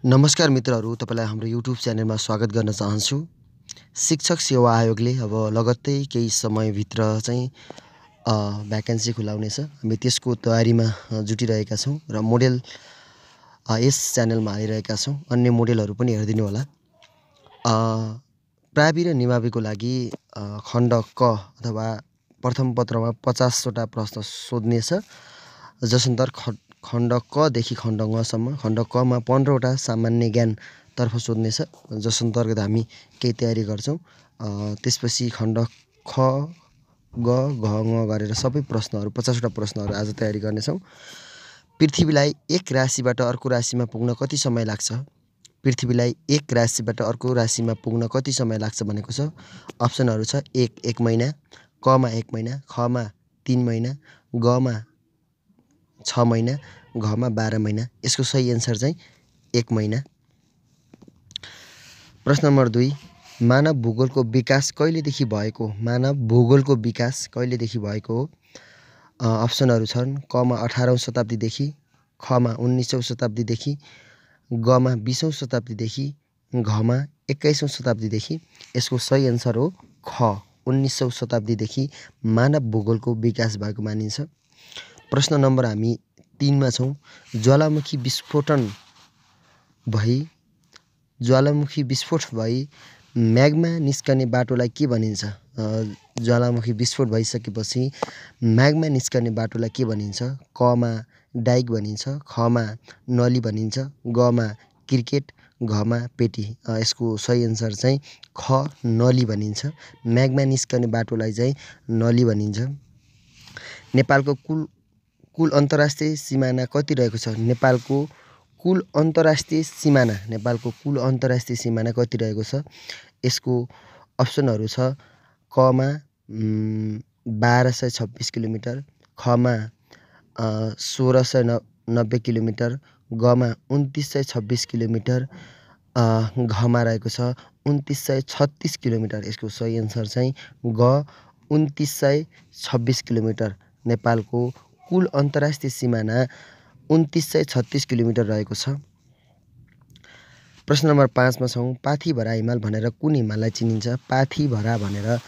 नमस्कार मित्रहरू, तपाईलाई हाम्रो युट्युब च्यानलमा स्वागत गर्न चाहन्छु। शिक्षक सेवा आयोगले अब लगत्तै केही समयभित्र चाहिँ भ्याकेन्सी खुलाउनेछ। हामी त्यसको तयारीमा जुटिरहेका छौँ र मोडेल यस च्यानलमा हालिरहेका छौँ। अन्य मोडेलहरू पनि हेरिदिनु होला। प्रावि र निमाविको लागि खण्ड क अथवा प्रथम पत्रमा 50 वटा प्रश्न सोध्नेछ, जसअन्तर्गत खण्ड क देखि खण्ड ङसम्म। खण्ड कमा 15 वटा सामान्य ज्ञानतर्फ सोध्नेछ, जस अन्तर्गत हामी केही तयारी गर्छौँ। त्यसपछि खण्ड ख ग घ ङ गरेर सबै प्रश्नहरू 50 वटा प्रश्नहरू आज तयारी गर्नेछौँ। पृथ्वीलाई एक राशिबाट अर्को राशिमा पुग्न कति समय लाग्छ? पृथ्वीलाई एक राशिबाट अर्को राशिमा पुग्न कति समय लाग्छ भनेको छ। अप्सनहरू छ 1 महिना, कमा 1 महिना, खमा 3 महिना, गमा 6 महिना, घमा 12 महिना। यसको सही एन्सर चाहिँ 1 महिना। प्रश्न नम्बर 2, मानव भूगोलको विकास कहिलेदेखि भएको? मानव भूगोलको विकास कहिलेदेखि भएको हो? अप्सनहरू छन् कमा 18औं शताब्दीदेखि, खमा 19औं शताब्दीदेखि, गमा 20औं शताब्दीदेखि, घमा 21औं शताब्दीदेखि। यसको सही एन्सर हो ख, 19औं शताब्दीदेखि मानव भूगोलको विकास भएको मानिन्छ। प्रश्न नम्बर हामी 3 मा छौँ। ज्वालामुखी विस्फोट भई म्याग्मा निस्कने बाटोलाई के भनिन्छ? ज्वालामुखी विस्फोट भइसकेपछि म्याग्मा निस्कने बाटोलाई के भनिन्छ? कमा डाइक भनिन्छ, खमा नली भनिन्छ, गमा क्रिकेट, घमा पेटी। यसको सही एन्सर चाहिँ ख, नली भनिन्छ। म्याग्मा निस्कने बाटोलाई चाहिँ नली भनिन्छ। नेपालको कुल अन्तर्राष्ट्रिय सिमाना कति रहेको छ? नेपालको कुल अन्तर्राष्ट्रिय सिमाना कति रहेको छ? यसको अप्सनहरू छ कमा 1226 किलोमिटर, खमा 1690 किलोमिटर, गमा 2926 किलोमिटर, घमा रहेको छ 2936 किलोमिटर। यसको सही एन्सर चाहिँ ग, 2926 किलोमिटर। नेपालको कुल अन्तर्राष्ट्रिय सिमाना 2936 किलोमिटर रहेको छ। प्रश्न नम्बर 5 मा छौँ। पाथिभरा हिमाल भनेर कुन हिमाललाई चिनिन्छ? पाथिभरा भनेर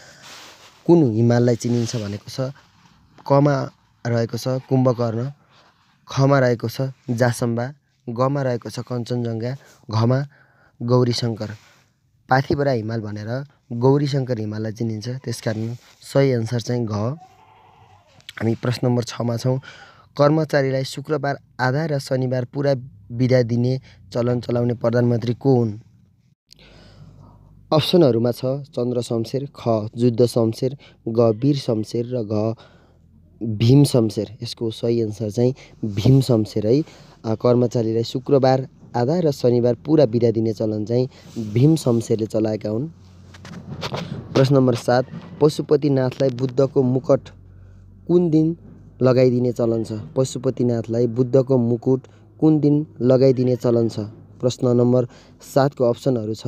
कुन हिमाललाई चिनिन्छ भनेको छ। कमा रहेको छ कुम्भकर्ण, खमा रहेको छ जासम्बा, गमा रहेको छ कञ्चनजङ्घा, घमा गौरीशङ्कर। पाथिभरा हिमाल भनेर गौरीशङ्कर हिमाललाई चिनिन्छ, त्यसकारण सही एन्सर चाहिँ घ। हामी प्रश्न नम्बर 6 मा छौँ। कर्मचारीलाई शुक्रबार आधा र शनिबार पुरा बिदा दिने चलन चलाउने प्रधानमन्त्री को हुन्? अप्सनहरूमा छ चन्द्र शमशेर, ख जुद्ध शमशेर, ग वीर शमशेर र घ भीम शमशेर। यसको सही एन्सर चाहिँ भीम शमशेर है। कर्मचारीलाई शुक्रबार आधा र शनिबार पुरा बिदा दिने चलन चाहिँ भीम शमशेरले चलाएका हुन्। प्रश्न नम्बर 7, पशुपतिनाथलाई बुद्धको मुकुट कुन दिन लगाइदिने चलन छ? पशुपतिनाथलाई बुद्धको मुकुट कुन दिन लगाइदिने चलन छ? प्रश्न नम्बर 7 को अप्सनहरू छ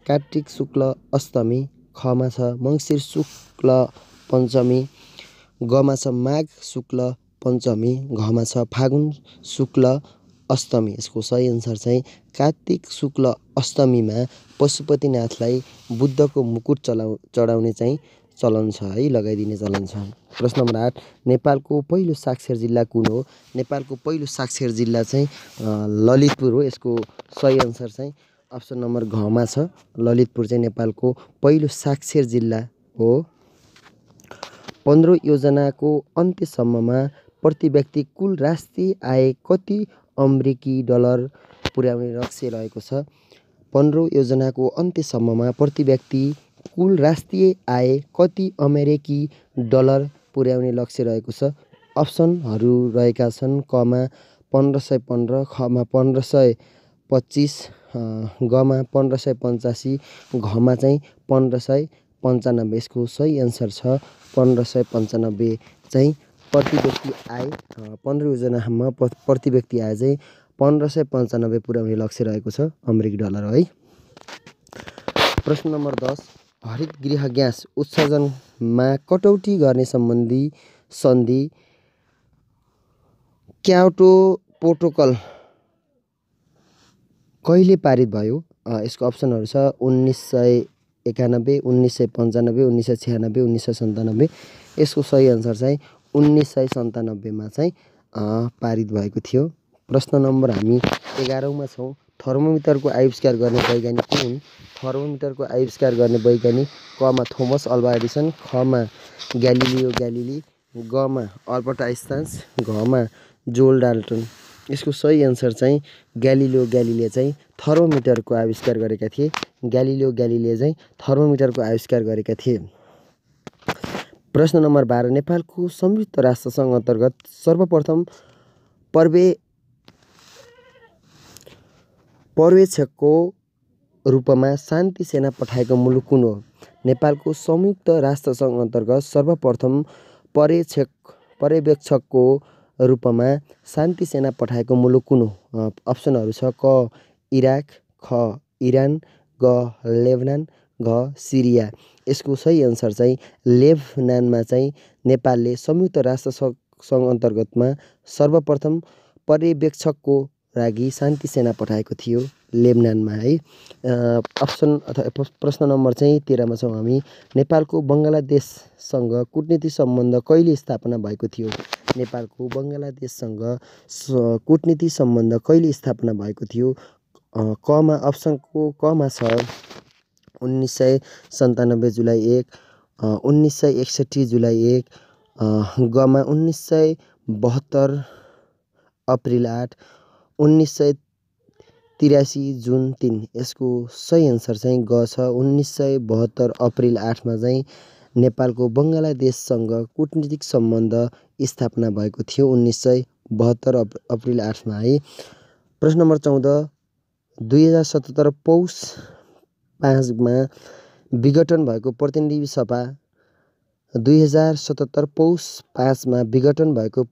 कार्तिक शुक्ल अष्टमी, खमा छ मङ्सिर शुक्ल पञ्चमी, गमा छ माघ शुक्ल पञ्चमी, घमा छ फागुन शुक्ल अष्टमी। यसको सही एन्सर चाहिँ कार्तिक शुक्ल अष्टमीमा पशुपतिनाथलाई बुद्धको मुकुट चढाउने चाहिँ चलन छ है, लगाइदिने चलन छ। प्रश्न नम्बर 8, नेपालको पहिलो साक्षर जिल्ला कुन हो? नेपालको पहिलो साक्षर जिल्ला चाहिँ ललितपुर हो। यसको सही एन्सर चाहिँ अप्सन नम्बर घमा छ। ललितपुर चाहिँ नेपालको पहिलो साक्षर जिल्ला हो। 15 योजनाको अन्त्यसम्ममा प्रति व्यक्ति कुल राष्ट्रिय आय कति अमेरिकी डलर पुर्याउने लक्ष्य रहेको छ? 15 योजनाको अन्त्यसम्ममा प्रति व्यक्ति कुल राष्ट्रिय आय कति अमेरिकी डलर पुर्याउने लक्ष्य रहेको छ? अप्सनहरू रहेका छन् कमा 1515, खमा 1525, गमा 1585, घमा चाहिँ 1595। यसको सही एन्सर छ 1595 चाहिँ प्रति व्यक्ति आय 15 योजनामा प्रति व्यक्ति आय चाहिँ 1595 पुर्याउने लक्ष्य रहेको छ अमेरिकी डलर है। प्रश्न नम्बर 10, हरित गृह ग्यास उत्सर्जनमा कटौती गर्ने सम्बन्धी सन्धि क्योटो प्रोटोकल कहिले पारित भयो? यसको अप्सनहरू छ 1991, 1995, 1996, 1997। यसको सही आन्सर चाहिँ 1997 मा चाहिँ पारित भएको थियो। प्रश्न नम्बर हामी 11 मा छौँ। थर्मोमिटरको आविष्कार गर्ने वैज्ञानिक कुन हुन्? थर्मोमिटरको आविष्कार गर्ने वैज्ञानिक क मा थोमस अल्वा एडिसन, ख मा ग्यालिलियो ग्यालिली, ग मा अल्बर्ट आइन्स्टाइन, घ मा जोल डाल्टन। यसको सही आन्सर चाहिँ ग्यालिलियो ग्यालिले चाहिँ थर्मोमिटरको आविष्कार गरेका थिए। ग्यालिलियो ग्यालिले चाहिँ थर्मोमिटरको आविष्कार गरेका थिए। प्रश्न नम्बर 12 नेपालको संयुक्त राष्ट्रसङ्घ अन्तर्गत सर्वप्रथम पर्यवेक्षकको रूपमा शान्ति सेना पठाएको मुलुक कुन हो? नेपालको संयुक्त राष्ट्रसङ्घ अन्तर्गत सर्वप्रथम पर्यवेक्षकको रूपमा शान्ति सेना पठाएको मुलुक कुन हो? अप्सनहरू छ क इराक, ख इरान, ग लेबनान, घ सिरिया। यसको सही आन्सर चाहिँ लेबनानमा चाहिँ नेपालले संयुक्त राष्ट्रसङ्घ अन्तर्गतमा सर्वप्रथम पर्यवेक्षकको लागि शान्ति सेना पठाएको थियो लेबनानमा है। अप्सन अथवा प्रश्न नम्बर चाहिँ 13 मा छौँ हामी। नेपालको बङ्गलादेशसँग कूटनीतिक सम्बन्ध कहिले स्थापना भएको थियो? नेपालको बङ्गलादेशसँग कूटनीतिक सम्बन्ध कहिले स्थापना भएको थियो? क मा अप्सनको क मा छ 1997 जुलाई 1, 1961 जुलाई 1, ग मा 1972 अप्रिल 8, 1983 जुन 3। यसको सही आन्सर चाहिँ ग छ 1972 अप्रिल 8 मा चाहिँ नेपालको बङ्गलादेशसँग कूटनीतिक सम्बन्ध स्थापना भएको थियो 1972 अप्रिल 8 मा है। प्रश्न नम्बर 14 2077 पौष 5 मा विघटन भएको प्रतिनिधि सभा 2077 पौष 5 मा विघटन भएको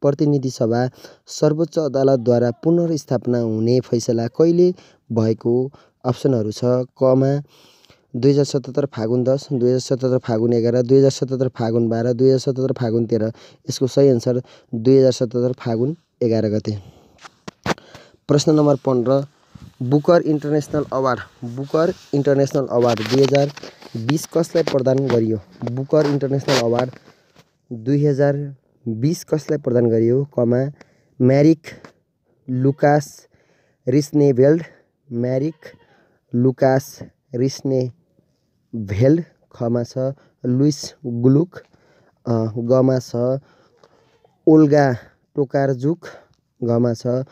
प्रतिनिधि सभा सर्वोच्च अदालतद्वारा पुनर्स्थापना हुने फैसला कहिले भएको? अप्सनहरू छ क मा 2077 फागुन 10, 2077 फागुन 11, 2077 फागुन 12, 2077 फागुन 13। यसको सही आन्सर 2077 फागुन 11 गते। प्रश्न नम्बर 15 बुकर इन्टरनेसनल अवार्ड 2020 कसलाई प्रदान गरियो? बुकर इन्टरनेसनल अवार्ड 2020 कसलाई प्रदान गरियो? क मा म्यारिक लुकास रिस्नेभेल्ड, ख मा छ लुइस ग्लुक, ग मा छ ओल्गा टोकारजुक, घ मा छ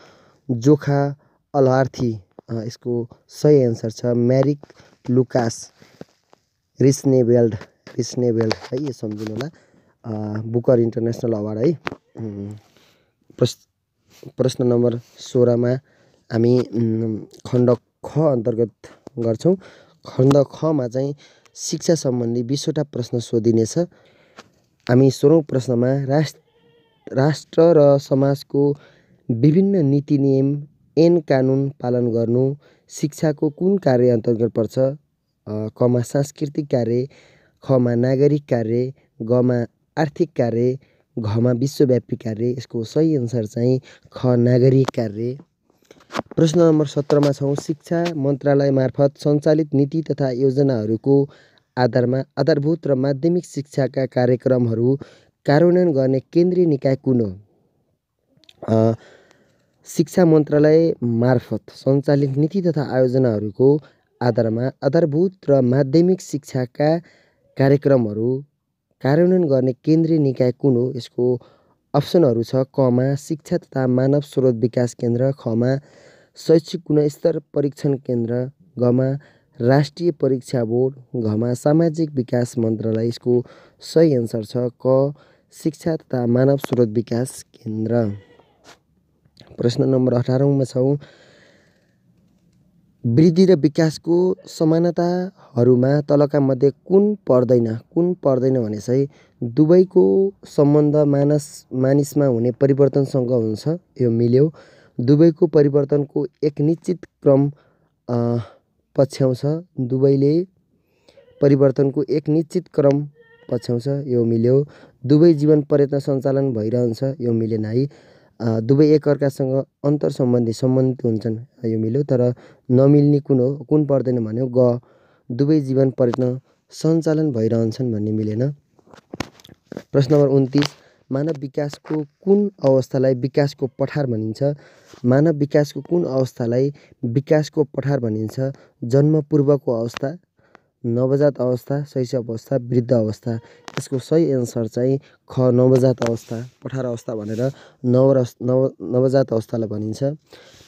जोखा अल्हार्थी। यसको सही आन्सर छ म्यारिक लुकास रिस्नेभेल्ड है, यो सम्झिनु होला। बुकर इन्टरनेसनल अवार्ड है। प्रश्न नम्बर 16 मा हामी खण्ड ख अन्तर्गत गर्छौँ। खण्ड ख मा चाहिँ शिक्षा सम्बन्धी 20वटा प्रश्न सोधिनेछ। हामी 16औं प्रश्नमा राष्ट्र र समाजको विभिन्न नीति नियम ऐन कानुन पालन गर्नु शिक्षाको कुन कार्य अन्तर्गत पर्छ? क मा सांस्कृतिक कार्य, ख मा नागरिक कार्य, ग मा आर्थिक कार्य, घ मा विश्वव्यापी कार्य। यसको सही आन्सर चाहिँ ख नागरिक कार्य। प्रश्न नम्बर 17 मा छौँ। शिक्षा मन्त्रालय मार्फत सञ्चालित नीति तथा योजनाहरूको आधारमा आधारभूत र माध्यमिक शिक्षाका कार्यक्रमहरू कार्यान्वयन गर्ने केन्द्रीय निकाय कुन हो? शिक्षा मन्त्रालय मार्फत सञ्चालित नीति तथा आयोजनाहरूको आधारमा आधारभूत र माध्यमिक शिक्षाका कार्यक्रमहरू कार्यान्वयन गर्ने केन्द्रीय निकाय कुन हो? यसको अप्सनहरू छ क मा शिक्षा तथा मानव स्रोत विकास केन्द्र, ख मा शैक्षिक गुणस्तर परीक्षण केन्द्र, ग मा राष्ट्रिय परीक्षा बोर्ड, घ मा सामाजिक विकास मन्त्रालय। यसको सही आन्सर छ क शिक्षा तथा मानव स्रोत विकास केन्द्र। प्रश्न नम्बर 18 मा छौँ। वृद्धि र विकासको समानताहरूमा तलका मध्ये कुन पर्दैन भने चाहिँ दुवैको सम्बन्ध मानिसमा हुने परिवर्तनसँग हुन्छ, यो मिल्यो। दुवैको परिवर्तनको एक निश्चित क्रम पछ्याउँछ, दुवैले परिवर्तनको एक निश्चित क्रम पछ्याउँछ, यो मिल्यो। दुवै जीवन पर्यन्त सञ्चालन भइरहन्छ, यो मिलेन है। दुवै एकअर्कासँग अन्तर सम्बन्धित हुन्छन्, यो मिल्यो। तर नमिल्ने कुन हो, कुन पर्दैन भन्यो ग। दुवै जीवन प्रयत्न सञ्चालन भइरहन्छन् भन्ने मिलेन। प्रश्न नम्बर 29, मानव विकासको कुन अवस्थालाई विकासको पठार भनिन्छ? मानव विकासको कुन अवस्थालाई विकासको पठार भनिन्छ? जन्म पूर्वको अवस्था, नवजात अवस्था, शैशव अवस्था, वृद्ध अवस्था। यसको सही एन्सर चाहिँ ख, नवजात अवस्था। पठार अवस्था भनेर नवजात अवस्थालाई भनिन्छ।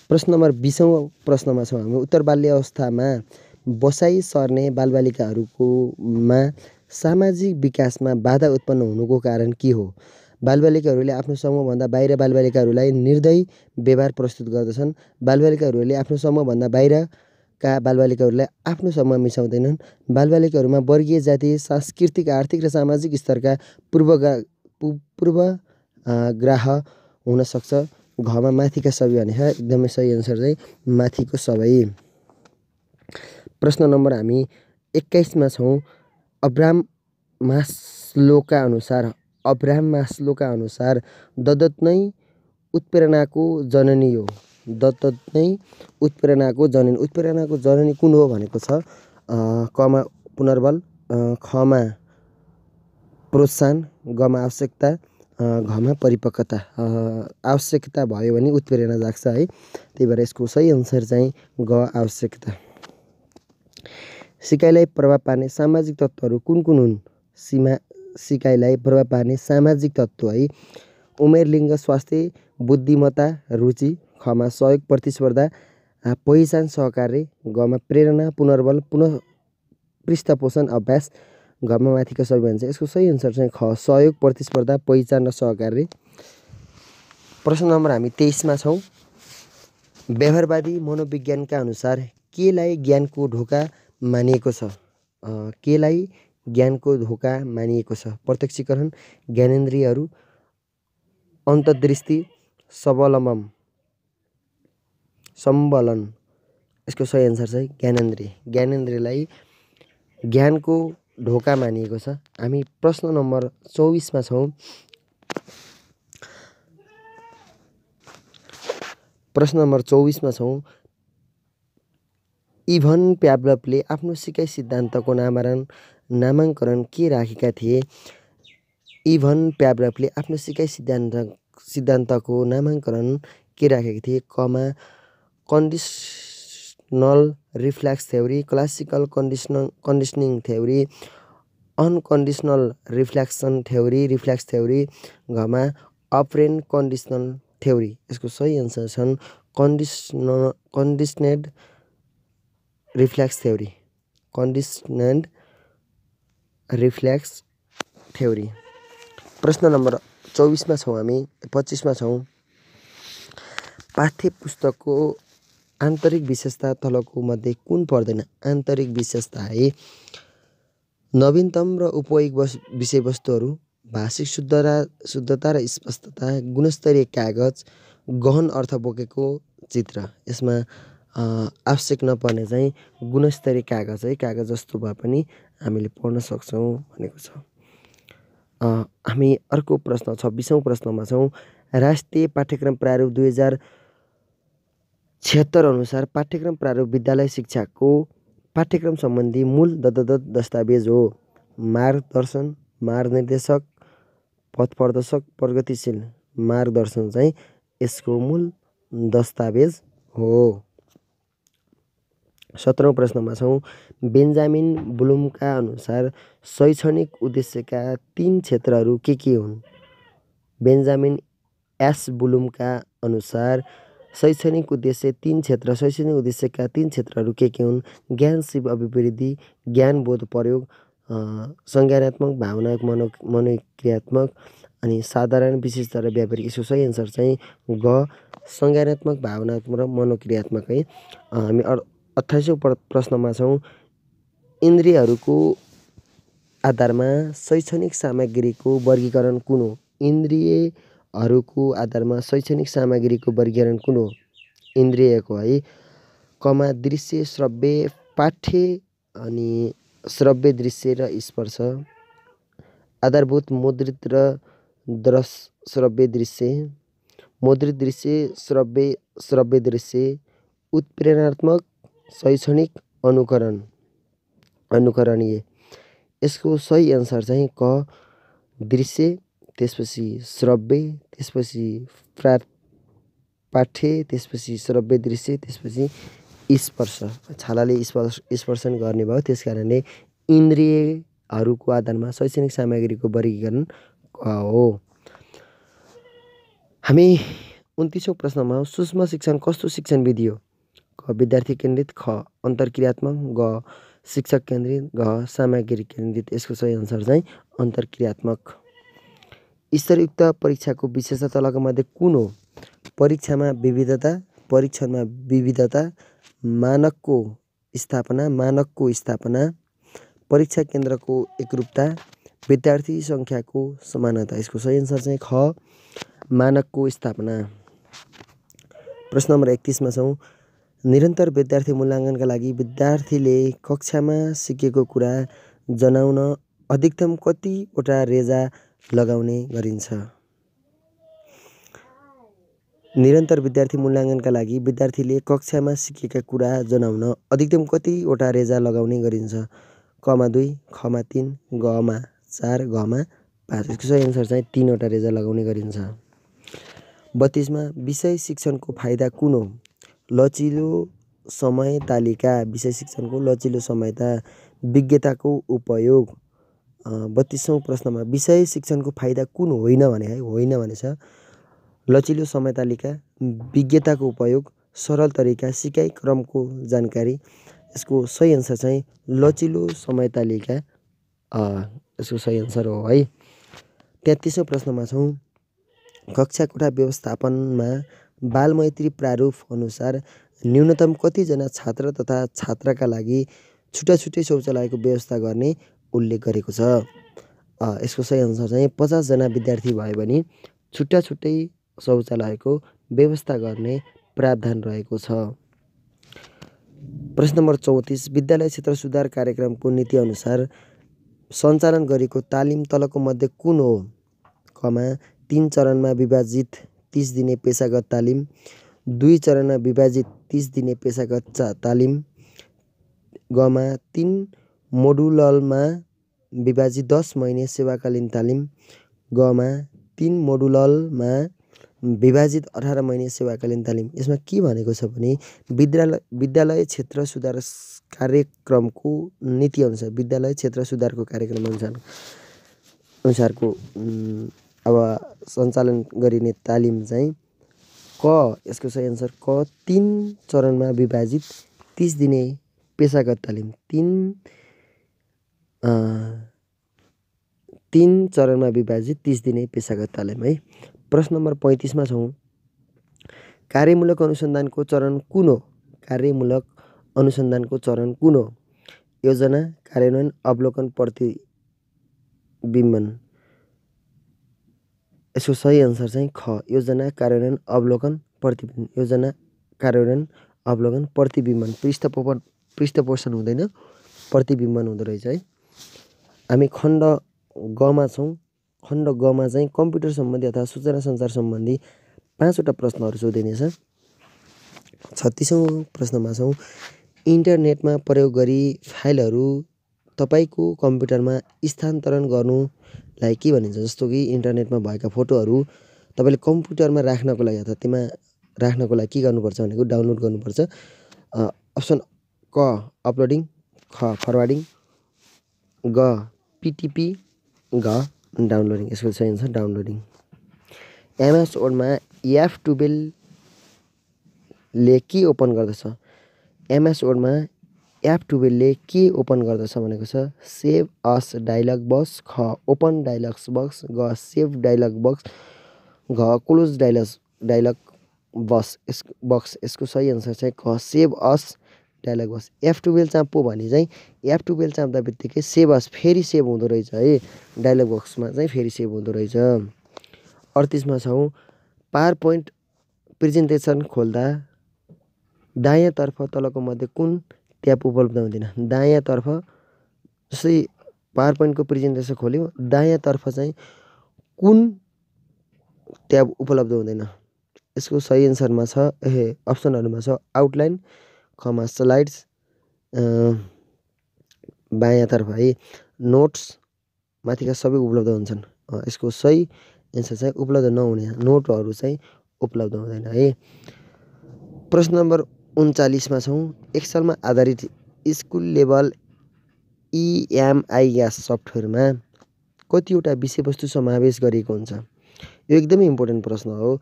प्रश्न नम्बर 20औं प्रश्नमा छौँ हामी। उत्तर बाल्य अवस्थामा बसाइ सर्ने बालबालिकाहरूकोमा सामाजिक विकासमा बाधा उत्पन्न हुनुको कारण के हो? बालबालिकाहरूले आफ्नो समूहभन्दा बाहिर बालबालिकाहरूलाई निर्दयी व्यवहार प्रस्तुत गर्दछन्। बालबालिकाहरूले आफ्नो समूहभन्दा बाहिरका बालबालिकाहरूलाई आफ्नो समूहमा मिसाउँदैनन्। बालबालिकाहरूमा वर्गीय, जातीय, सांस्कृतिक, आर्थिक र सामाजिक स्तरका पूर्वाग्रह हुन सक्छ। घमा माथिका सबै भने एकदमै सही एन्सर चाहिँ माथिको सबै। प्रश्न नम्बर हामी 21मा छौँ। अब्राहम मास्लोका अनुसार दत्तक नै उत्प्रेरणाको जननी हो। दत्तक नै उत्प्रेरणाको जननी कुन हो भनेको छ? कमा पुनर्बल, खमा प्रोत्साहन, गमा आवश्यकता, घमा परिपक्वता। आवश्यकता भयो भने उत्प्रेरणा जाग्छ है। त्यही भएर यसको सही एन्सर चाहिँ ग, आवश्यकता। सिकाइलाई प्रभाव पार्ने सामाजिक तत्त्वहरू कुन कुन हुन्? सिकाइलाई प्रभाव पार्ने सामाजिक तत्त्व है। उमेर, लिङ्ग, स्वास्थ्य, बुद्धिमत्ता, रुचि। खमा सहयोग, प्रतिस्पर्धा, पहिचान, सहकार्य। गमा प्रेरणा, पुनर्बल, पुनः पृष्ठपोषण, अभ्यास। घमा माथिको सबै भन्छ। यसको सही एन्सर चाहिँ ख, सहयोग, प्रतिस्पर्धा, पहिचान र सहकार्य। प्रश्न नम्बर हामी 23मा छौँ। व्यवहारवादी मनोविज्ञानका अनुसार केलाई ज्ञानको ढोका मानिएको छ? केलाई ज्ञानको ढोका मानिएको छ? प्रत्यक्षीकरण, ज्ञानेन्द्रियहरू, अन्तर्दृष्टि, सम्बलन। यसको सही एन्सर चाहिँ ज्ञानेन्द्रिय। ज्ञानेन्द्रियलाई ज्ञानको ढोका मानिएको छ। हामी प्रश्न नम्बर 24मा छौँ। प्रश्न नम्बर 24मा छौँ। इभन प्याभलभले आफ्नो सिकाइ सिद्धान्तको नामाङ्करण के राखेका थिए? इभन प्याभलभले आफ्नो सिकाइ सिद्धान्तको नामाङ्करण के राखेका थिए? कमा conditional reflex theory, classical conditioning theory, unconditional reflex theory. घमा अपरेन्ट कन्डिसनल थ्योरी। यसको सही एन्सर छन् conditioned reflex theory. Conditioned reflex theory. प्रश्न नम्बर 24मा छौँ हामी। 25मा छौँ। पाठ्य पुस्तकको आन्तरिक विशेषता तलको मध्ये कुन पर्दैन? आन्तरिक विशेषता है। नवीनतम र उपयोगी विषयवस्तुहरू, भाषिक शुद्धता र स्पष्टता, गुणस्तरीय कागज, गहन अर्थ बोकेको चित्र। यसमा आवश्यक नपर्ने चाहिँ गुणस्तरीय कागज है। कागज जस्तो भए पनि हामीले पढ्न सक्छौँ भनेको छ। हामी अर्को प्रश्न 26औं प्रश्नमा छौँ। राष्ट्रिय पाठ्यक्रम प्रारूप 2076 अनुसार पाठ्यक्रम प्रारूप विद्यालय शिक्षाको पाठ्यक्रम सम्बन्धी मूल दस्तावेज हो। मार्गदर्शन, मार्गनिर्देशक, पथप्रदर्शक, प्रगतिशील। मार्गदर्शन चाहिँ यसको मूल दस्तावेज हो। 17औं प्रश्नमा छौँ। बेन्जामिन ब्लुमका अनुसार शैक्षणिक उद्देश्यका 3 क्षेत्रहरू के हुन्? बेन्जामिन एस ब्लुमका अनुसार शैक्षणिक उद्देश्यका 3 क्षेत्रहरू के हुन्? ज्ञान सिप अभिवृद्धि, ज्ञान बोध प्रयोग, संज्ञानात्मक, भावनात्मक, मनोक्रियात्मक अनि साधारण, विशिष्ट र व्यावहारिक। यसको सही एन्सर चाहिँ ग, संज्ञानात्मक, भावनात्मक र मनोक्रियात्मक है। हामी 28औं प्रश्नमा छौँ। इन्द्रियहरूको आधारमा शैक्षणिक सामग्रीको वर्गीकरण कुन हो? इन्द्रियहरूको आधारमा शैक्षणिक सामग्रीको वर्गीकरण कुन हो? इन्द्रियको है। कमा दृश्य, श्रव्य, पाठ्य अनि श्रव्य, दृश्य र स्पर्श। आधारभूत, मुद्रित र श्रव्य, दृश्य। मुद्रित दृश्य, श्रव्य दृश्य, उत्प्रेरणात्मक, शैक्षणिक, अनुकरणीय। यसको सही एन्सर चाहिँ क दृश्य, त्यसपछि श्रव्य, त्यसपछि पाठ्य, त्यसपछि श्रव्य दृश्य, त्यसपछि स्पर्श। छालाले स्पर्शन गर्ने भयो, त्यस कारणले इन्द्रियहरूको आधारमा शैक्षणिक सामग्रीको वर्गीकरण क हो। हामी 29औं प्रश्नमा हौँ। सूक्ष्म शिक्षण कस्तो शिक्षण विधि हो? क विद्यार्थी केन्द्रित, ख अन्तर्क्रियात्मक, ग शिक्षक केन्द्रित, घ सामग्री केन्द्रित। यसको सही एन्सर चाहिँ अन्तर्क्रियात्मक। स्तरयुक्त परीक्षाको विशेषता तलका मध्ये कुन हो? परीक्षामा विविधता, परीक्षणमा विविधता, मानकको स्थापना, परीक्षा केन्द्रको एकरूपता, विद्यार्थी सङ्ख्याको समानता। यसको सही एन्सर चाहिँ ख मानकको स्थापना। प्रश्न नम्बर 31मा छौँ। निरन्तर विद्यार्थी मूल्याङ्कनका लागि विद्यार्थीले कक्षामा सिकेको कुरा जनाउन अधिकतम कतिवटा रेजा लगाउने गरिन्छ? निरन्तर विद्यार्थी मूल्याङ्कनका लागि विद्यार्थीले कक्षामा सिकेका कुरा जनाउन अधिकतम कतिवटा रेजा लगाउने गरिन्छ? कमा 2, खमा 3, गमा 4, घमा 5। यसको सही एन्सर चाहिँ 3वटा रेजा लगाउने गरिन्छ। 32मा विषय शिक्षणको फाइदा कुन हो? लचिलो समय तालिका, विषय शिक्षणको लचिलो समयता, विज्ञताको उपयोग। 32औं प्रश्नमा विषय शिक्षणको फाइदा कुन होइन भने है, होइन भनेछ लचिलो समय तालिका, विज्ञताको उपयोग, सरल तरिका, सिकाइ क्रमको जानकारी। यसको सही एन्सर चाहिँ लचिलो समय तालिका यसको सही एन्सर हो है। 33औं प्रश्नमा छौँ। कक्षा कोठा व्यवस्थापनमा बालमैत्री प्रारूप अनुसार न्यूनतम कतिजना छात्र तथा छात्राका लागि छुट्टा छुट्टै शौचालयको व्यवस्था गर्ने उल्लेख गरेको छ? यसको सही एन्सर चाहिँ 50 जना विद्यार्थी भयो भने छुट्टा छुट्टै शौचालयको व्यवस्था गर्ने प्रावधान रहेको छ। प्रश्न नम्बर 34 विद्यालय क्षेत्र सुधार कार्यक्रमको नीति अनुसार सञ्चालन गरेको तालिम तलको मध्ये कुन हो? कमा 3 चरणमा विभाजित 30 दिने पेशागत तालिम, 2 चरणमा विभाजित 30 दिने पेशागत तालिम, गमा 3 मोडुलमा विभाजित 10 महिने सेवाकालीन तालिम, गमा 3 मोडुलमा विभाजित 18 महिने सेवाकालीन तालिम। यसमा के भनेको छ भने विद्यालय क्षेत्र सुधार कार्यक्रमको नीति अनुसार, विद्यालय क्षेत्र सुधारको कार्यक्रम अनुसारको अब सञ्चालन गरिने तालिम चाहिँ क। यसको सही एन्सर क 3 चरणमा विभाजित 30 दिने पेशागत तालिम। 3 चरणमा विभाजित 30 दिने पेशागत तालिम है। प्रश्न नम्बर 35मा छौँ। कार्यमूलक अनुसन्धानको चरण कुन हो? कार्यमूलक अनुसन्धानको चरण कुन हो? योजना, कार्यान्वयन, अवलोकन, प्रतिबिम्बन। यसको सही एन्सर चाहिँ ख योजना, कार्यान्वयन, अवलोकन, प्रतिबिम्बन। योजना, कार्यान्वयन, अवलोकन, प्रतिबिम्बन। पृष्ठपोषण हुँदैन, प्रतिबिम्बन हुँदो रहेछ है। हामी खण्ड गमा छौँ। खण्ड गमा चाहिँ कम्प्युटर सम्बन्धी अथवा सूचना सञ्चार सम्बन्धी 5वटा प्रश्नहरू सोधिनेछ। 36औं प्रश्नमा छौँ। इन्टरनेटमा प्रयोग गरी फाइलहरू तपाईँको कम्प्युटरमा स्थानान्तरण गर्नुलाई के भनिन्छ? जस्तो कि इन्टरनेटमा भएका फोटोहरू तपाईँले कम्प्युटरमा राख्नको लागि अथवा त्यसमा राख्नको लागि के गर्नुपर्छ भनेको डाउनलोड गर्नुपर्छ। अप्सन क अपलोडिङ, ख फरवार्डिङ, ग पिटिपी, घ डाउनलोडिङ। यसको सही एन्सर डाउनलोडिङ। एमएस वर्डमा F12ले के ओपन गर्दछ? एमएस वर्डमा F12ले के ओपन गर्दछ भनेको छ सेभ अस डायलग बक्स, ख ओपन डायलग बक्स, ग सेभ डायलग बक्स, घ क्लोज डायलग बक्स। यसको सही एन्सर चाहिँ ख सेभ अस डायलग बक्स। F12 चाप्यो भने चाहिँ F12 चाप्दा बित्तिकै सेभ अस फेरि सेभ हुँदो रहेछ है, डायलग बक्समा चाहिँ फेरि सेभ हुँदो रहेछ। 38मा छौँ। पावर पोइन्ट प्रेजेन्टेसन खोल्दा दायाँतर्फ तलको मध्ये कुन ट्याब उपलब्ध हुँदैन? दायाँतर्फ जस्तै पावर पोइन्टको प्रेजेन्टेसन खोल्यो, दायाँतर्फ चाहिँ कुन ट्याब उपलब्ध हुँदैन? यसको सही एन्सरमा छ अप्सनहरुमा छ आउटलाइन, खमा स्लाइड्स, बायाँतर्फ है नोट्स, माथिका सबै उपलब्ध हुन्छन्। यसको सही एन्सर चाहिँ उपलब्ध नहुने नोटहरू चाहिँ उपलब्ध हुँदैन है। प्रश्न नम्बर 39 मा छौँ। एक्सेलमा आधारित स्कुल लेभल EMIS सफ्टवेयरमा कतिवटा विषयवस्तु समावेश गरिएको हुन्छ? यो एकदमै इम्पोर्टेन्ट प्रश्न हो।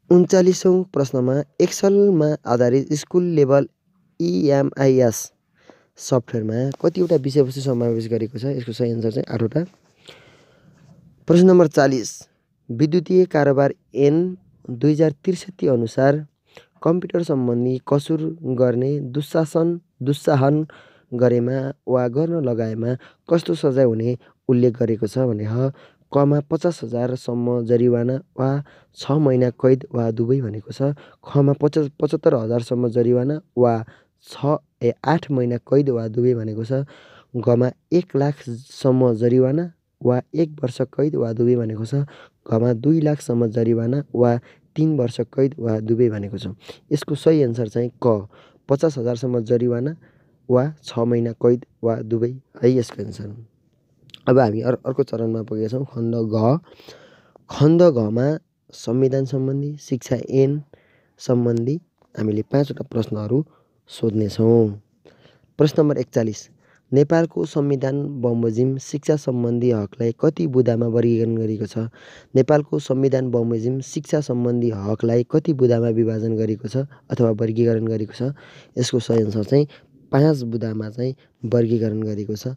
39औं प्रश्नमा एक्सेलमा आधारित स्कुल लेभल EMIS सफ्टवेयरमा कतिवटा विषयवस्तु समावेश गरेको छ? यसको सही एन्सर चाहिँ 8 वटा। प्रश्न नम्बर 40 विद्युतीय कारोबार ऐन 2063 अनुसार कम्प्युटर सम्बन्धी कसुर गर्ने दुस्साहन गरेमा वा गर्न लगाएमा कस्तो सजाय हुने उल्लेख गरेको छ भने कमा 50,000 सम्म जरिवाना वा 6 महिना कैद वा दुवै भनेको छ। खमा 75,000 सम्म जरिवाना वा 8 महिना कैद वा दुवै भनेको छ। गमा 1 लाख सम्म जरिवाना वा 1 वर्ष कैद वा दुवै भनेको छ। घमा 2 लाख सम्म जरिवाना वा 3 वर्ष कैद वा दुवै भनेको छ। यसको सही एन्सर चाहिँ क 50,000 सम्म जरिवाना वा 6 महिना कैद वा दुवै है यसको एन्सर। अब हामी अर्को चरणमा पुगेका छौँ। खण्ड घमा संविधान सम्बन्धी, शिक्षा ऐन सम्बन्धी हामीले 5 वटा प्रश्नहरू सोध्नेछौँ। प्रश्न नम्बर 41 नेपालको संविधान बमोजिम शिक्षा सम्बन्धी हकलाई कति बुँदामा वर्गीकरण गरिएको छ? नेपालको संविधान बमोजिम शिक्षा सम्बन्धी हकलाई कति बुँदामा विभाजन गरिएको छ अथवा वर्गीकरण गरिएको छ? यसको सही एन्सर चाहिँ 5 बुँदामा चाहिँ वर्गीकरण गरिएको छ।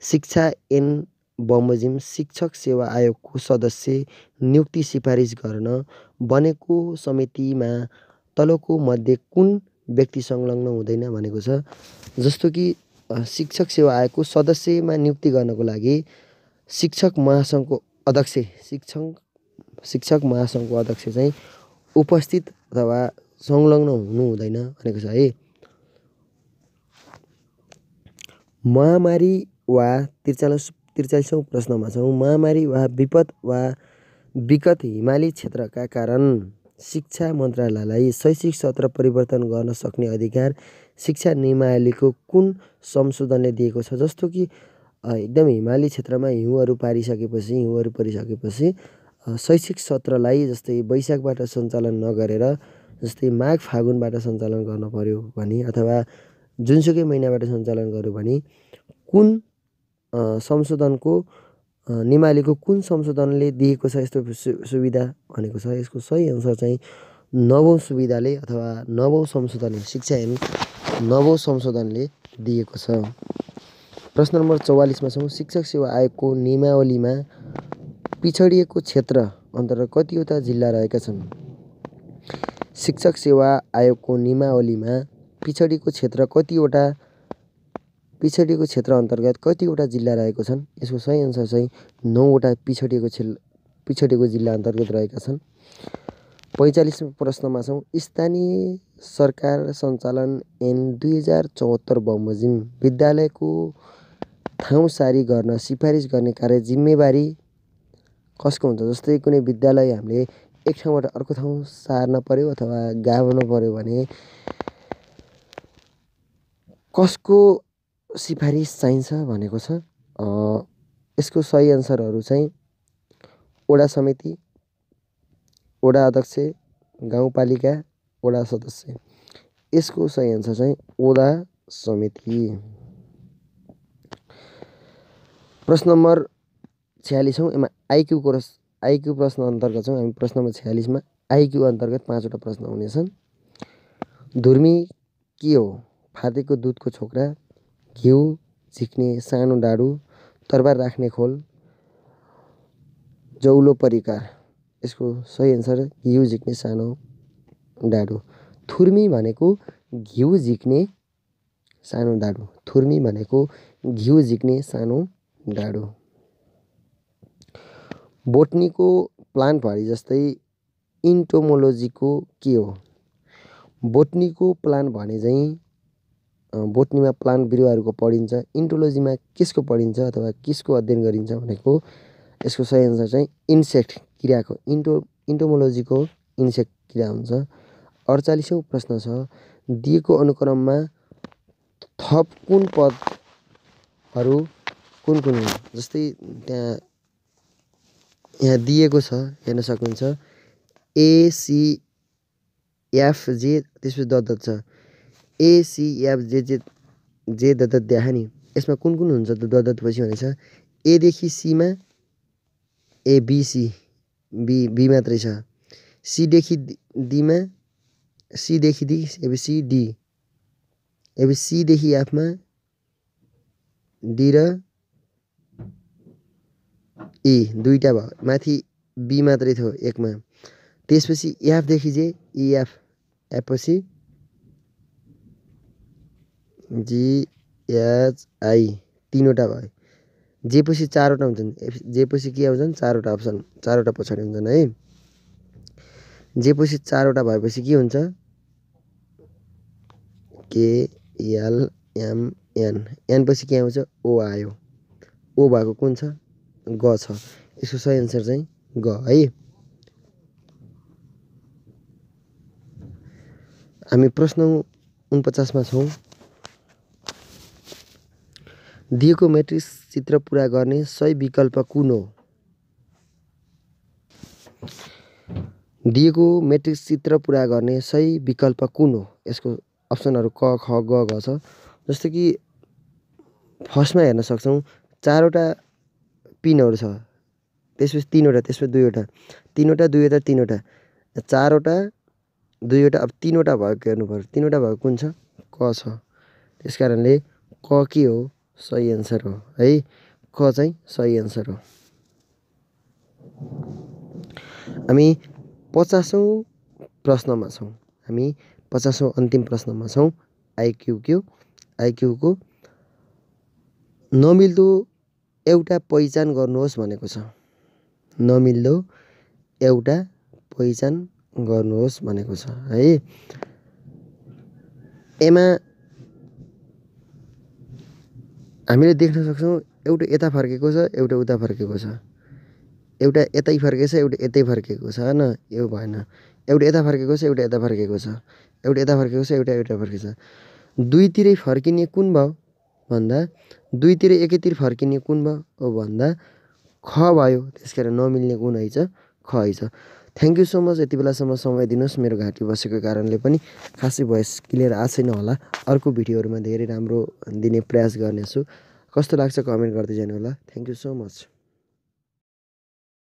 शिक्षा ऐन बमोजिम शिक्षक सेवा आयोगको सदस्य नियुक्ति सिफारिस गर्न बनेको समितिमा तलको मध्ये कुन व्यक्ति संलग्न हुँदैन भनेको छ। जस्तो कि शिक्षक सेवा आयोगको सदस्यमा नियुक्ति गर्नको लागि शिक्षक महासङ्घको अध्यक्ष चाहिँ उपस्थित अथवा संलग्न हुनु हुँदैन भनेको छ है। महामारी वा 43औं प्रश्नमा छौँ। महामारी वा विकट हिमाली क्षेत्रका कारण शिक्षा मन्त्रालयलाई शैक्षिक सत्र परिवर्तन गर्न सक्ने अधिकार शिक्षा नियमावलीको कुन संशोधनले दिएको छ? जस्तो कि एकदम हिमाली क्षेत्रमा हिउँहरू परिसकेपछि शैक्षिक सत्रलाई जस्तै वैशाखबाट सञ्चालन नगरेर जस्तै माघ फागुनबाट सञ्चालन गर्न पर्यो भने अथवा जुनसुकै महिनाबाट सञ्चालन गर्यो भने कुन संशोधनको नियमावलीको कुन संशोधनले दिएको छ यस्तो सुविधा भनेको छ। यसको सही एन्सर चाहिँ 9औं सुविधाले अथवा 9औं संशोधनले शिक्षा ऐन 9औं संशोधनले दिएको छ। प्रश्न नम्बर 44 मा छौँ। शिक्षक सेवा आयोगको नियमावलीमा पिछडिएको क्षेत्र अन्तर्गत कतिवटा जिल्ला रहेका छन्? शिक्षक सेवा आयोगको नियमावलीमा पिछडिएको क्षेत्र अन्तर्गत कतिवटा जिल्ला रहेको छन्? यसको सही एन्सर चाहिँ 9 वटा पिछडिएको जिल्ला अन्तर्गत रहेका छन्। 45 प्रश्नमा छौँ। स्थानीय सरकार सञ्चालन ऐन 2074 बमोजिम विद्यालयको ठाउँसारी गर्न सिफारिस गर्ने कार्य जिम्मेवारी कसको हुन्छ? जस्तै कुनै विद्यालय हामीले एक ठाउँबाट अर्को ठाउँ सार्न पर्यो अथवा गाभ्न पर्यो भने कसको सिफारिस चाहिन्छ भनेको छ। यसको सही एन्सरहरू चाहिँ वडा समिति, वडा अध्यक्ष, गाउँपालिका, वडा सदस्य। यसको सही एन्सर चाहिँ वडा समिति। प्रश्न नम्बर 46 छौँ। यसमा आइक्यू प्रश्न अन्तर्गत छौँ हामी। प्रश्न नम्बर 46 मा आइक्यू अन्तर्गत 5 वटा प्रश्न हुनेछन्। धुर्मी के हो? फाटेको दुधको छोक्रा, घिउ झिक्ने सानो डाडु, तरबार राख्ने खोल, जौलो परिकार। यसको सही एन्सर घिउ झिक्ने सानो डाडु। थुर्मी भनेको घिउ झिक्ने सानो डाडु। थुर्मी भनेको घिउ झिक्ने सानो डाडु। बोटनीको प्लान्ट भरि जस्तै इन्टोमोलोजीको के हो? बोटनीको प्लान्ट भने चाहिँ बोटनीमा प्लान्ट बिरुवाहरूको पढिन्छ। इन्टोलोजीमा केसको पढिन्छ अथवा केसको अध्ययन गरिन्छ भनेको यसको सही एन्सर चाहिँ इन्सेक्ट किराको इन्टोमोलोजीको इन्सेक्ट किरा हुन्छ। 48औं प्रश्न छ दिएको अनुक्रममा थप कुन पदहरू कुन कुन हुन्? जस्तै यहाँ दिएको छ हेर्न सक्नुहुन्छ ACFJ त्यसपछि दत्तक छ ACFJ दत्तक देखा नि यसमा कुन कुन हुन्छ त दत्तक पछि भनेछ A देखि C मा ABC B मात्रै छ C देखि D मा C देखि D ABC D ABC C देखि F मा D र E दुईटा भयो माथि B मात्रै थियो एकमा त्यसपछि F देखि J EF F पछि GHI तीनवटा भयो J पछि चारवटा हुन्छन् J पछि के आउँछन् चारवटा अप्सन चारवटा पछाडि हुन्छन् है J पछि चारवटा भएपछि के हुन्छ KLMN N पछि के आउँछ O आयो O भएको कुन छ ग छ यसको सही एन्सर चाहिँ ग है। हामी प्रश्न 49 मा छौं दिएको मैट्रिक्स चित्र पूरा गर्ने सही विकल्प कुन हो? दिएको मैट्रिक्स चित्र पूरा गर्ने सही विकल्प कुन हो? यसको अप्सनहरु क ख ग घ छ जस्तो कि फर्स्टमा हेर्न सक्छौं चारवटा पिनहरु छ त्यसपछि तीनवटा त्यसपछि दुईवटा तीनवटा दुईवटा तीनवटा चारवटा दुईवटा अब तीनवटा भएको हेर्नु पर्यो तीनवटा भएको कुन छ क छ त्यसकारणले क के हो सही एन्सर हो है क चाहिँ सही एन्सर हो। हामी 50औं प्रश्नमा छौं हामी 50औं अन्तिम प्रश्नमा छौं आइक्यू को नमिल्दो एउटा पहिचान गर्नुहोस् भनेको छ नमिल्दो एउटा पहिचान गर्नुहोस् भनेको छ है एमा हामीले देख्न सक्छौं एउटा यता फर्केको छ एउटा उता फर्केको छ एउटा यतै फर्केको छ एउटा यतै फर्केको छ हैन यो भएन एउटा यता फर्केको छ एउटा यता फर्केको छ एउटा यता फर्केको छ एउटा यता फर्केको छ दुईतिरै फर्किने कुन भयो भन्दा दुईतिरै एकैतिर फर्किने कुन भयो भन्दा ख भयो त्यसकारण नमिल्ने कुन है छ ख है छ। थ्यांक यू सो मच यति बेलासम्म समय दिनुस् मेरो घाँटी बसेको कारणले पनि खासै भोइस क्लियर आएको छैन होला अर्को भिडियोहरुमा धेरै राम्रो दिने प्रयास गर्नेछु कस्तो लाग्छ कमेन्ट गर्दै जानु होला थ्यांक यू सो मच।